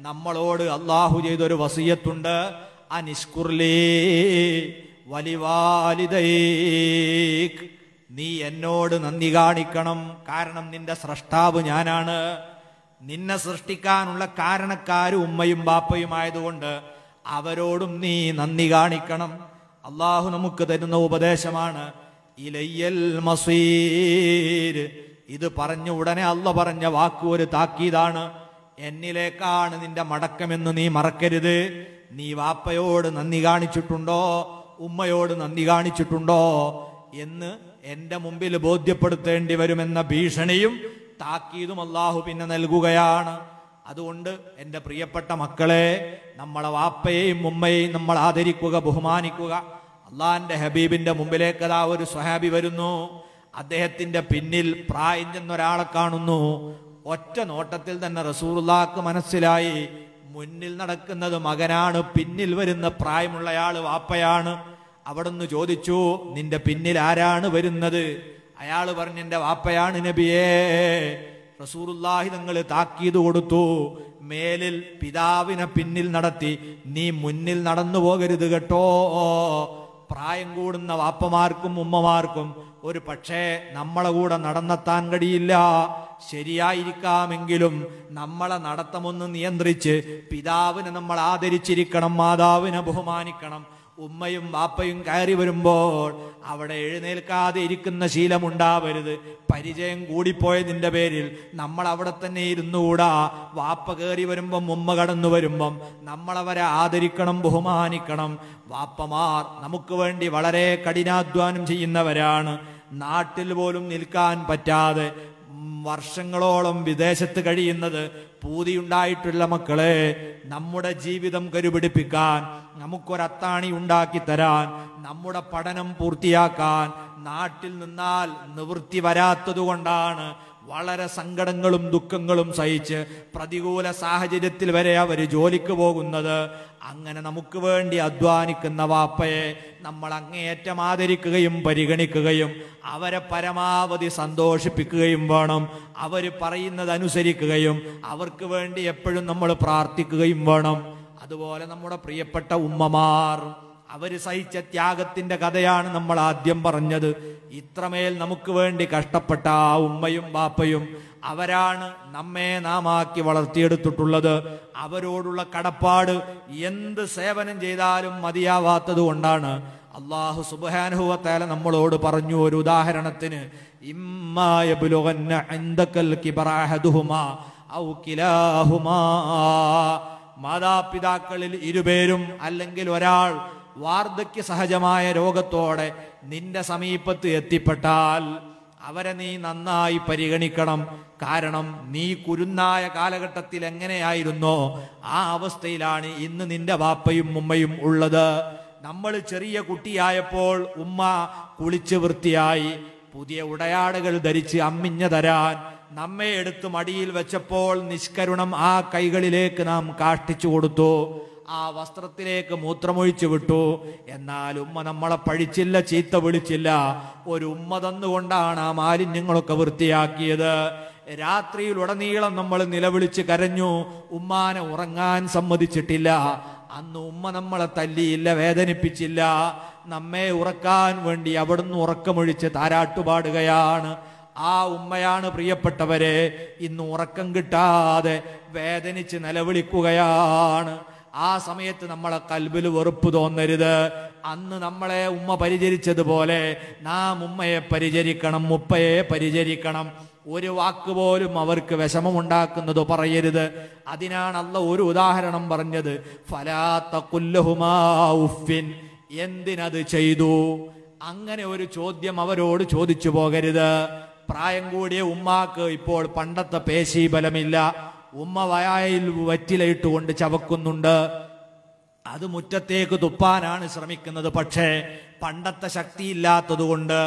നമ്മളോട് അള്ളാഹു ചെയ്തൊരു വസിയത്തുണ്ട്, അനിഷ്കുർലീ വലിവാലിദൈക്, നീ എന്നോട് നന്ദി കാണിക്കണം. കാരണം നിന്റെ സ്രഷ്ടാവ് ഞാനാണ്. നിന്നെ സൃഷ്ടിക്കാനുള്ള കാരണക്കാരും ഉമ്മയും ബാപ്പയുമായതുകൊണ്ട് അവരോടും നീ നന്ദി കാണിക്കണം. അള്ളാഹു നമുക്ക് തരുന്ന ഉപദേശമാണ് ഇലയ്യൽ മസീർ. ഇത് പറഞ്ഞ ഉടനെ അള്ള പറഞ്ഞ വാക്ക് ഒരു താക്കീതാണ്. എന്നിലേക്കാണ് നിന്റെ മടക്കമെന്ന് നീ മറക്കരുത്. നീ വാപ്പയോട് നന്ദി കാണിച്ചിട്ടുണ്ടോ, ഉമ്മയോട് നന്ദി കാണിച്ചിട്ടുണ്ടോ എന്ന് എന്റെ മുമ്പിൽ ബോധ്യപ്പെടുത്തേണ്ടി വരുമെന്ന ഭീഷണിയും താക്കീതും അള്ളാഹു പിന്നെ നൽകുകയാണ്. അതുകൊണ്ട് എൻ്റെ പ്രിയപ്പെട്ട മക്കളെ, നമ്മളെ വാപ്പയെയും ഉമ്മയെയും നമ്മൾ ആദരിക്കുക, ബഹുമാനിക്കുക. അള്ളാഹിന്റെ ഹബീബിന്റെ മുമ്പിലേക്ക് അതാ ഒരു സ്വഹാബി വരുന്നു. അദ്ദേഹത്തിന്റെ പിന്നിൽ പ്രായം ചെന്നൊരാളെ കാണുന്നു. ഒറ്റ നോട്ടത്തിൽ തന്നെ റസൂലുള്ളാഹിക്ക് മനസ്സിലായി മുന്നിൽ നടക്കുന്നത് മകനാണ്, പിന്നിൽ വരുന്ന പ്രായമുള്ളയാള് വാപ്പയാണ്. അവിടുന്ന് ചോദിച്ചു, നിന്റെ പിന്നിൽ ആരാണ് വരുന്നത്? അയാള് പറഞ്ഞു, എന്റെ വാപ്പയാണ് നബിയേ. റസൂലുള്ളാഹി തങ്ങൾ താക്കീത് കൊടുത്തു, മേലിൽ പിതാവിനെ പിന്നിൽ നടത്തി നീ മുന്നിൽ നടന്നു പോകരുത് കേട്ടോ. പ്രായം കൂടുന്ന വാപ്പമാർക്കും ഉമ്മമാർക്കും ഒരു പക്ഷേ നമ്മളെ കൂടെ നടന്നെത്താൻ കഴിയില്ല. ശരിയായിരിക്കാമെങ്കിലും നമ്മളെ നടത്തമൊന്ന് നിയന്ത്രിച്ച് പിതാവിനെ നമ്മൾ ആദരിച്ചിരിക്കണം, മാതാവിനെ ബഹുമാനിക്കണം. ഉമ്മയും വാപ്പയും കയറി വരുമ്പോൾ അവിടെ എഴുന്നേൽക്കാതെ ഇരിക്കുന്ന ശീലമുണ്ടാവരുത്. പരിചയം കൂടിപ്പോയതിൻ്റെ പേരിൽ നമ്മൾ അവിടെ തന്നെ ഇരുന്നുകൂടാ. വാപ്പ കയറി വരുമ്പം ഉമ്മ കടന്നു വരുമ്പം നമ്മളവരെ ആദരിക്കണം, ബഹുമാനിക്കണം. വാപ്പമാർ നമുക്ക് വേണ്ടി വളരെ കഠിനാധ്വാനം ചെയ്യുന്നവരാണ്. നാട്ടിൽ പോലും നിൽക്കാൻ പറ്റാതെ വർഷങ്ങളോളം വിദേശത്ത് കഴിയുന്നത് പൂതിയുണ്ടായിട്ടുള്ള മക്കളെ, നമ്മുടെ ജീവിതം കരുപിടിപ്പിക്കാൻ, നമുക്കൊരത്താണി ഉണ്ടാക്കി തരാൻ, നമ്മുടെ പഠനം പൂർത്തിയാക്കാൻ നാട്ടിൽ നിന്നാൽ നിവൃത്തി വരാത്തത് കൊണ്ടാണ് വളരെ സങ്കടങ്ങളും ദുഃഖങ്ങളും സഹിച്ച് പ്രതികൂല സാഹചര്യത്തിൽ വരെ അവർ ജോലിക്ക് പോകുന്നത്. അങ്ങനെ നമുക്ക് വേണ്ടി അധ്വാനിക്കുന്ന വാപ്പയെ നമ്മൾ അങ്ങേയറ്റം ആദരിക്കുകയും പരിഗണിക്കുകയും അവരെ പരമാവധി സന്തോഷിപ്പിക്കുകയും വേണം. അവർ പറയുന്നത് അനുസരിക്കുകയും അവർക്ക് വേണ്ടി എപ്പോഴും നമ്മൾ പ്രാർത്ഥിക്കുകയും വേണം. അതുപോലെ നമ്മുടെ പ്രിയപ്പെട്ട ഉമ്മമാർ, അവർ സഹിച്ച ത്യാഗത്തിന്റെ കഥയാണ് നമ്മൾ ആദ്യം പറഞ്ഞത്. ഇത്രമേൽ നമുക്ക് വേണ്ടി കഷ്ടപ്പെട്ട ആ ഉമ്മയും ബാപ്പയും അവരാണ് നമ്മെ നാമാക്കി വളർത്തിയെടുത്തിട്ടുള്ളത്. അവരോടുള്ള കടപ്പാട് എന്ത് സേവനം ചെയ്താലും മതിയാവാത്തത് കൊണ്ടാണ് അല്ലാഹു സുബ്ഹാനഹു വ തആല നമ്മളോട് പറഞ്ഞു. ഒരു ഉദാഹരണത്തിന്, ഇമ്മാ യബ്ലുഗന്ന ഇൻദകൽ കിബറ അഹദുഹുമാ ഔ കിലാഹുമാ, മാതാപിതാക്കളിൽ ഇരുപേരും അല്ലെങ്കിൽ ഒരാൾ വാർദ്ധക്യ സഹജമായ രോഗത്തോടെ നിന്റെ സമീപത്ത് എത്തിപ്പെട്ടാൽ അവരെ നീ നന്നായി പരിഗണിക്കണം. കാരണം നീ കുരുന്നായ കാലഘട്ടത്തിൽ എങ്ങനെയായിരുന്നോ ആ അവസ്ഥയിലാണ് ഇന്ന് നിന്റെ വാപ്പയും ഉമ്മയും ഉള്ളത്. നമ്മൾ ചെറിയ കുട്ടിയായപ്പോൾ ഉമ്മ കുളിച്ച് വൃത്തിയായി പുതിയ ഉടയാടകൾ ധരിച്ച് അമ്മിഞ്ഞ തരാൻ നമ്മെ എടുത്ത് മടിയിൽ വെച്ചപ്പോൾ നിഷ്കരുണം ആ കൈകളിലേക്ക് നാം കാഷ്ടിച്ചു കൊടുത്തു, ആ വസ്ത്രത്തിലേക്ക് മൂത്രമൊഴിച്ചു വിട്ടു. എന്നാൽ ഉമ്മ നമ്മളെ പഴിച്ചില്ല, ചീത്ത വിളിച്ചില്ല. ഒരു ഉമ്മ തന്നുകൊണ്ടാണ് ആ മാലിന്യങ്ങളൊക്കെ വൃത്തിയാക്കിയത്. രാത്രിയിൽ ഉടനീളം നമ്മൾ നിലവിളിച്ച് കരഞ്ഞു, ഉമ്മാനെ ഉറങ്ങാൻ സമ്മതിച്ചിട്ടില്ല. അന്ന് ഉമ്മ നമ്മളെ തല്ലിയില്ല, വേദനിപ്പിച്ചില്ല. നമ്മെ ഉറക്കാൻ വേണ്ടി അവിടുന്ന് ഉറക്കമൊഴിച്ച് താരാട്ടുപാടുകയാണ്. ആ ഉമ്മയാണ് പ്രിയപ്പെട്ടവരെ ഇന്ന് ഉറക്കം കിട്ടാതെ വേദനിച്ച് നിലവിളിക്കുകയാണ്. ആ സമയത്ത് നമ്മളെ കൽബിൽ വെറുപ്പ് തോന്നരുത്. അന്ന് നമ്മളെ ഉമ്മ പരിചരിച്ചതുപോലെ നാം ഉമ്മയെ പരിചരിക്കണം, ഉപ്പയെ പരിചരിക്കണം. ഒരു വാക്ക് പോലും അവർക്ക് വിഷമമുണ്ടാക്കുന്നത് പറയരുത്. അതിനാണ് അല്ലാഹു ഒരു ഉദാഹരണം പറഞ്ഞത്, ഫലാ തഖുല്ലഹുമാ ഉഫിൻ, എന്തിനത് ചെയ്തു? അങ്ങനെ ഒരു ചോദ്യം അവരോട് ചോദിച്ചു പോകരുത്. പ്രായം കൂടിയ ഉമ്മാക്ക് ഇപ്പോൾ പണ്ടത്തെ പേശീബലമില്ല. ഉമ്മ വയായിൽ വറ്റിലയിട്ടുകൊണ്ട് ചവക്കുന്നുണ്ട്. അത് മുറ്റത്തേക്ക് തുപ്പാനാണ് ശ്രമിക്കുന്നത്. പക്ഷേ പണ്ടത്തെ ശക്തിയില്ലാത്തത് കൊണ്ട്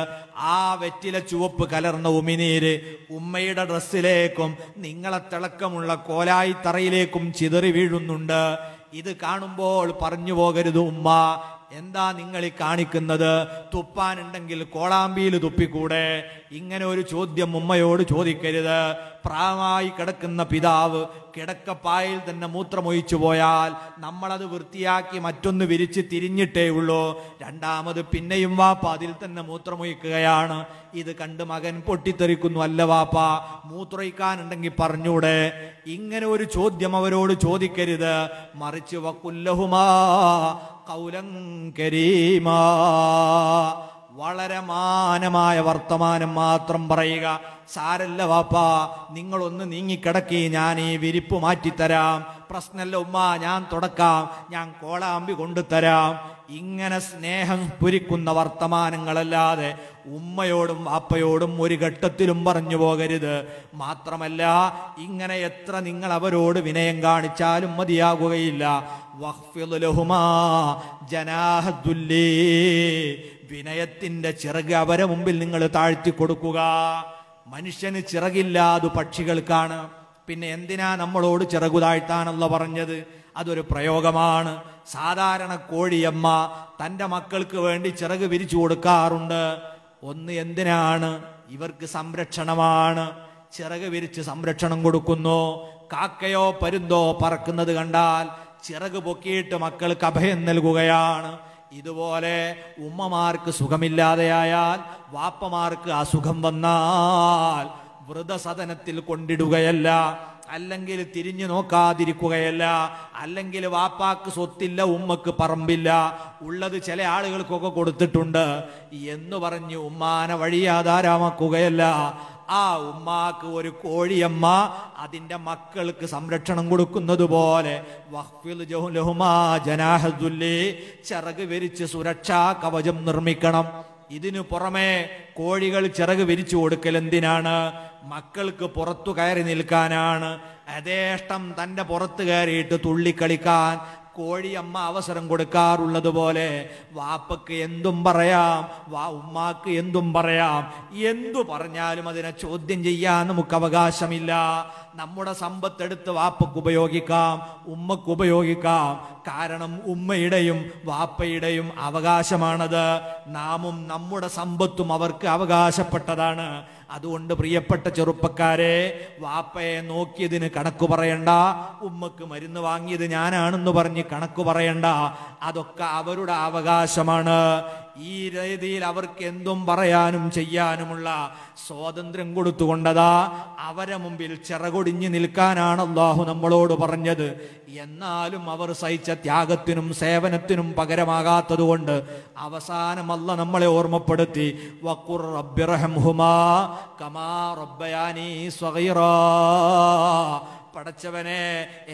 ആ വെറ്റില ചുവപ്പ് കലർന്ന ഉമിനീര് ഉമ്മയുടെ ഡ്രസ്സിലേക്കും നിങ്ങളെ തിളക്കമുള്ള കോലായി തറയിലേക്കും ചിതറി വീഴുന്നുണ്ട്. ഇത് കാണുമ്പോൾ പറഞ്ഞു പോകരുത്, ഉമ്മ എന്താ നിങ്ങൾ ഈ കാണിക്കുന്നത്? തുപ്പാനുണ്ടെങ്കിൽ കോളാമ്പിയിൽ തുപ്പിക്കൂടെ? ഇങ്ങനെ ഒരു ചോദ്യം ഉമ്മയോട് ചോദിക്കരുത്. പ്രായമായി കിടക്കുന്ന പിതാവ് കിടക്കപ്പായിൽ തന്നെ മൂത്രമൊഴിച്ചു പോയാൽ നമ്മളത് വൃത്തിയാക്കി മറ്റൊന്ന് വിരിച്ച് തിരിഞ്ഞിട്ടേ ഉള്ളൂ. രണ്ടാമത് പിന്നെയും വാപ്പ അതിൽ തന്നെ മൂത്രമൊഴിക്കുകയാണ്. ഇത് കണ്ട് മകൻ പൊട്ടിത്തെറിക്കുന്നു. അല്ല വാപ്പ, മൂത്രമൊഴിക്കാനുണ്ടെങ്കിൽ പറഞ്ഞൂടെ? ഇങ്ങനെ ഒരു ചോദ്യം അവരോട് ചോദിക്കരുത്. മറിച്ച് വഖുല്ലഹുമാ ഖൗലൻ കരീമാ, വളരെ മാനമായ വർത്തമാനം മാത്രം പറയുക. സാരല്ല വാപ്പാ, നിങ്ങളൊന്ന് നീങ്ങിക്കിടക്കി, ഞാൻ ഈ വിരിപ്പ് മാറ്റിത്തരാം. പ്രശ്നമല്ല ഉമ്മ, ഞാൻ തുടക്കാം, ഞാൻ കോളാമ്പി കൊണ്ടുതരാം. ഇങ്ങനെ സ്നേഹം പുരിക്കുന്ന വർത്തമാനങ്ങളല്ലാതെ ഉമ്മയോടും വാപ്പയോടും ഒരു ഘട്ടത്തിലും പറഞ്ഞു പോകരുത്. മാത്രമല്ല, ഇങ്ങനെ എത്ര നിങ്ങൾ അവരോട് വിനയം കാണിച്ചാലും മതിയാകുകയില്ല. വഖ്ഫിദ് ലഹുമാ ജനാഹദ്ദുല്ലി, വിനയത്തിന്റെ ചിറക് അവരെ മുമ്പിൽ നിങ്ങൾ താഴ്ത്തി കൊടുക്കുക. മനുഷ്യന് ചിറകില്ല, അത് പക്ഷികൾക്കാണ്. പിന്നെ എന്തിനാ നമ്മളോട് ചിറകു താഴ്ത്താനല്ല പറഞ്ഞത്? അതൊരു പ്രയോഗമാണ്. സാധാരണ കോഴിയമ്മ തൻ്റെ മക്കൾക്ക് വേണ്ടി ചിറക് വിരിച്ചു കൊടുക്കാറുണ്ട്. ഒന്ന് എന്തിനാണ്? ഇവർക്ക് സംരക്ഷണമാണ്. ചിറക് വിരിച്ച് സംരക്ഷണം കൊടുക്കുന്നു. കാക്കയോ പരുന്തോ പറക്കുന്നത് കണ്ടാൽ ചിറക് പൊക്കിയിട്ട് മക്കൾക്ക് അഭയം നൽകുകയാണ്. ഇതുപോലെ ഉമ്മമാർക്ക് സുഖമില്ലാതെയായാൽ, വാപ്പമാർക്ക് അസുഖം വന്നാൽ വൃതസദനത്തിൽ കൊണ്ടിടുകയല്ല, അല്ലെങ്കിൽ തിരിഞ്ഞു നോക്കാതിരിക്കുകയല്ല, അല്ലെങ്കിൽ വാപ്പാക്ക് സ്വത്തില്ല, ഉമ്മക്ക് പറമ്പില്ല, ഉള്ളത് ചില ആളുകൾക്കൊക്കെ കൊടുത്തിട്ടുണ്ട് എന്ന് പറഞ്ഞ് ഉമ്മാനെ വഴിയാധാരമാക്കുകയല്ല. ആ ഉമ്മാക്ക് ഒരു കോഴിയമ്മ അതിന്റെ മക്കൾക്ക് സംരക്ഷണം കൊടുക്കുന്നത് പോലെ വഖ്ഫിദ് ലഹുമാ ജനാഹദ്ദുല്ലി, ചിറക് വിരിച്ച് സുരക്ഷാ കവചം നിർമ്മിക്കണം. ഇതിനു പുറമെ കോഴികൾ ചിറക് വിരിച്ചു കൊടുക്കൽ എന്തിനാണ്? മക്കൾക്ക് പുറത്തു കയറി നിൽക്കാനാണ്. യഥേഷ്ടം തന്റെ പുറത്ത് കയറിയിട്ട് തുള്ളിക്കളിക്കാൻ കോഴിയമ്മ അവസരം കൊടുക്കാറുള്ളത് പോലെ വാപ്പക്ക് എന്തും പറയാം, ഉമ്മാക്ക് എന്തും പറയാം. എന്തു പറഞ്ഞാലും അതിനെ ചോദ്യം ചെയ്യാൻ നമുക്ക് അവകാശമില്ല. നമ്മുടെ സമ്പത്തെടുത്ത് വാപ്പക്ക് ഉപയോഗിക്കാം, ഉമ്മക്ക് ഉപയോഗിക്കാം. കാരണം ഉമ്മയുടെയും വാപ്പയുടെയും അവകാശമാണത്. നാമും നമ്മുടെ സമ്പത്തും അവർക്ക് അവകാശപ്പെട്ടതാണ്. അതുകൊണ്ട് പ്രിയപ്പെട്ട ചെറുപ്പക്കാരെ, വാപ്പയെ നോക്കിയതിന് കണക്ക് പറയണ്ട, ഉമ്മക്ക് മരുന്ന് വാങ്ങിയത് ഞാനാണെന്ന് പറഞ്ഞ് കണക്ക് പറയണ്ട. അതൊക്കെ അവരുടെ അവകാശമാണ്. ഈ രീതിയിൽ അവർക്ക് എന്തും പറയാനും ചെയ്യാനുമുള്ള സ്വാതന്ത്ര്യം കൊടുത്തുകൊണ്ടതാ അവരെ മുമ്പിൽ ചിറകൊടിഞ്ഞു നിൽക്കാനാണ് അല്ലാഹു നമ്മളോട് പറഞ്ഞത്. എന്നാലും അവർ സഹിച്ച ത്യാഗത്തിനും സേവനത്തിനും പകരമാകാത്തത് കൊണ്ട് അവസാനം അല്ലാഹു നമ്മളെ ഓർമ്മപ്പെടുത്തി, വഖുർ റബ്ബിർഹംഹുമാ കമാ റബ്ബയാനി സ്വഗീറാ. പടച്ചവനെ,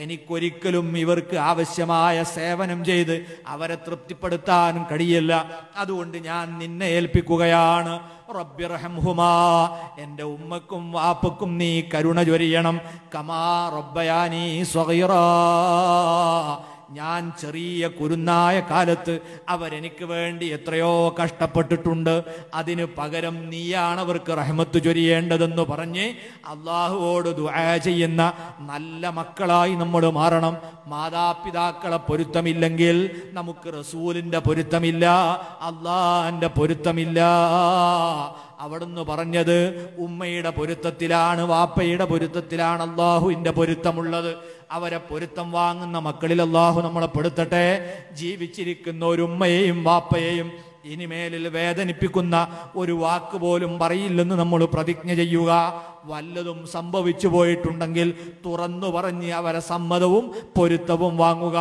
എനിക്കൊരിക്കലും ഇവർക്ക് ആവശ്യമായ സേവനം ചെയ്ത് അവരെ തൃപ്തിപ്പെടുത്താനും കഴിയില്ല. അതുകൊണ്ട് ഞാൻ നിന്നെ ഏൽപ്പിക്കുകയാണ്. റബ്ബിർഹംഹുമാ, എൻ്റെ ഉമ്മക്കും വാപ്പക്കും നീ കരുണ ചൊരിയണം. കമാ റബ്ബയാനി സ്വഗീറാ, ഞാൻ ചെറിയ കുരുന്നായ കാലത്ത് അവരെനിക്ക് വേണ്ടി എത്രയോ കഷ്ടപ്പെട്ടിട്ടുണ്ട്. അതിന് പകരം നീയാണ് അവർക്ക് റഹ്മത്ത് ചൊരിയേണ്ടതെന്ന് പറഞ്ഞ് അള്ളാഹുവോട് ദുആ ചെയ്യുന്ന നല്ല മക്കളായി നമ്മൾ മാറണം. മാതാപിതാക്കളെ പൊരുത്തമില്ലെങ്കിൽ നമുക്ക് റസൂലിന്റെ പൊരുത്തമില്ല, അള്ളാഹിന്റെ പൊരുത്തമില്ല. അവിടുന്ന് പറഞ്ഞത് ഉമ്മയുടെ പൊരുത്തത്തിലാണ്, വാപ്പയുടെ പൊരുത്തത്തിലാണ് അള്ളാഹുവിന്റെ പൊരുത്തമുള്ളത്. അവരെ പൊരുത്തം വാങ്ങുന്ന മക്കളിൽ അള്ളാഹു നമ്മളെ പെടുത്തട്ടെ. ജീവിച്ചിരിക്കുന്ന ഒരു ഉമ്മയെയും വാപ്പയെയും ഇനിമേലിൽ വേദനിപ്പിക്കുന്ന ഒരു വാക്ക് പോലും പറയില്ലെന്ന് നമ്മൾ പ്രതിജ്ഞ ചെയ്യുക. വല്ലതും സംഭവിച്ചു പോയിട്ടുണ്ടെങ്കിൽ തുറന്നു പറഞ്ഞ് അവരെ സമ്മതവും പൊരുത്തവും വാങ്ങുക.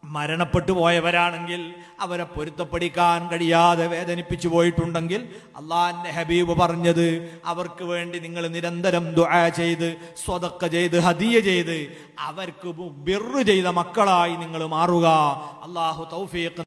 മരണപ്പെട്ടു പോയവരാണെങ്കിൽ അവരെ പൊരുത്തപ്പെടിക്കാൻ കഴിയാതെ വേദനിപ്പിച്ചു പോയിട്ടുണ്ടെങ്കിൽ അള്ളാഹിന്റെ ഹബീബ് പറഞ്ഞത്, അവർക്ക് വേണ്ടി നിങ്ങൾ നിരന്തരം ദുആ ചെയ്ത് സ്വതക്ക ചെയ്ത് ഹദിയ ചെയ്ത് അവർക്ക് ബിർറ് ചെയ്ത മക്കളായി നിങ്ങൾ മാറുക. അള്ളാഹു തൗഫീഖ്